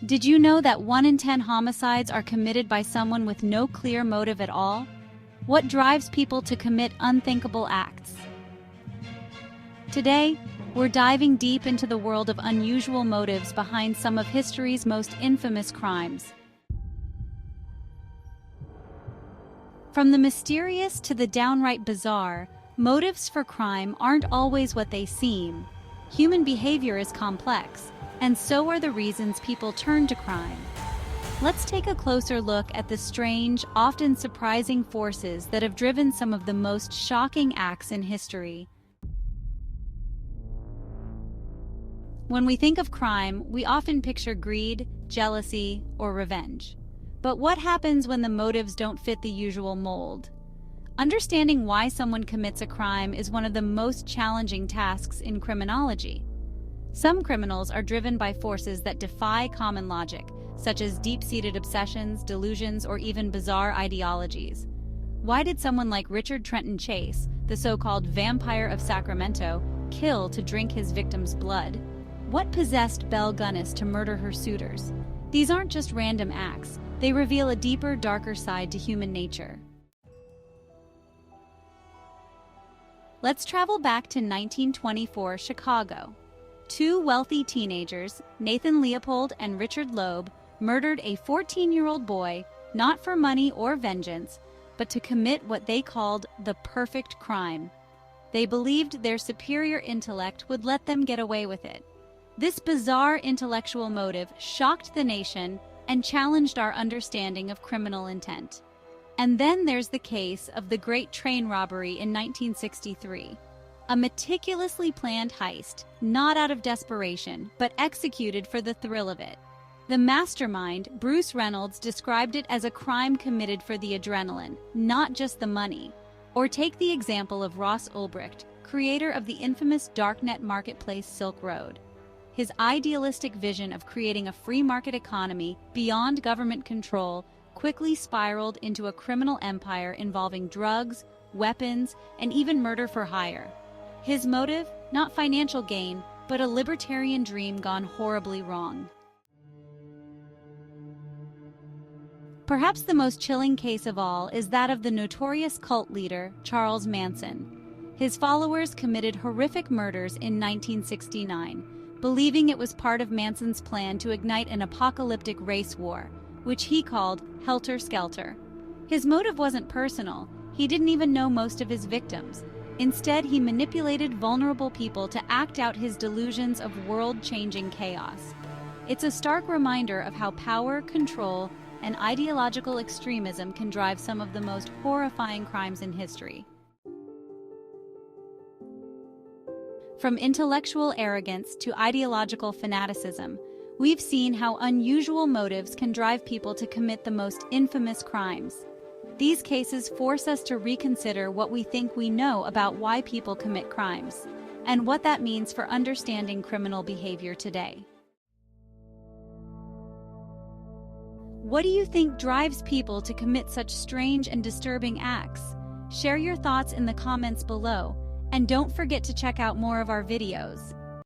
Did you know that 1 in 10 homicides are committed by someone with no clear motive at all? What drives people to commit unthinkable acts? Today, we're diving deep into the world of unusual motives behind some of history's most infamous crimes. From the mysterious to the downright bizarre, motives for crime aren't always what they seem. Human behavior is complex, and so are the reasons people turn to crime. Let's take a closer look at the strange, often surprising forces that have driven some of the most shocking acts in history. When we think of crime, we often picture greed, jealousy, or revenge. But what happens when the motives don't fit the usual mold? Understanding why someone commits a crime is one of the most challenging tasks in criminology. Some criminals are driven by forces that defy common logic, such as deep-seated obsessions, delusions, or even bizarre ideologies. Why did someone like Richard Trenton Chase, the so-called Vampire of Sacramento, kill to drink his victim's blood? What possessed Belle Gunness to murder her suitors? These aren't just random acts. They reveal a deeper, darker side to human nature. Let's travel back to 1924 Chicago. Two wealthy teenagers, Nathan Leopold and Richard Loeb, murdered a 14-year-old boy, not for money or vengeance, but to commit what they called the perfect crime. They believed their superior intellect would let them get away with it. This bizarre intellectual motive shocked the nation and challenged our understanding of criminal intent. And then there's the case of the Great Train Robbery in 1963. A meticulously planned heist, not out of desperation, but executed for the thrill of it. The mastermind, Bruce Reynolds, described it as a crime committed for the adrenaline, not just the money. Or take the example of Ross Ulbricht, creator of the infamous darknet marketplace Silk Road. His idealistic vision of creating a free market economy beyond government control quickly spiraled into a criminal empire involving drugs, weapons, and even murder for hire. His motive, not financial gain, but a libertarian dream gone horribly wrong. Perhaps the most chilling case of all is that of the notorious cult leader, Charles Manson. His followers committed horrific murders in 1969, believing it was part of Manson's plan to ignite an apocalyptic race war, which he called Helter Skelter. His motive wasn't personal. He didn't even know most of his victims. Instead, he manipulated vulnerable people to act out his delusions of world-changing chaos. It's a stark reminder of how power, control, and ideological extremism can drive some of the most horrifying crimes in history. From intellectual arrogance to ideological fanaticism, we've seen how unusual motives can drive people to commit the most infamous crimes. These cases force us to reconsider what we think we know about why people commit crimes, and what that means for understanding criminal behavior today. What do you think drives people to commit such strange and disturbing acts? Share your thoughts in the comments below, and don't forget to check out more of our videos.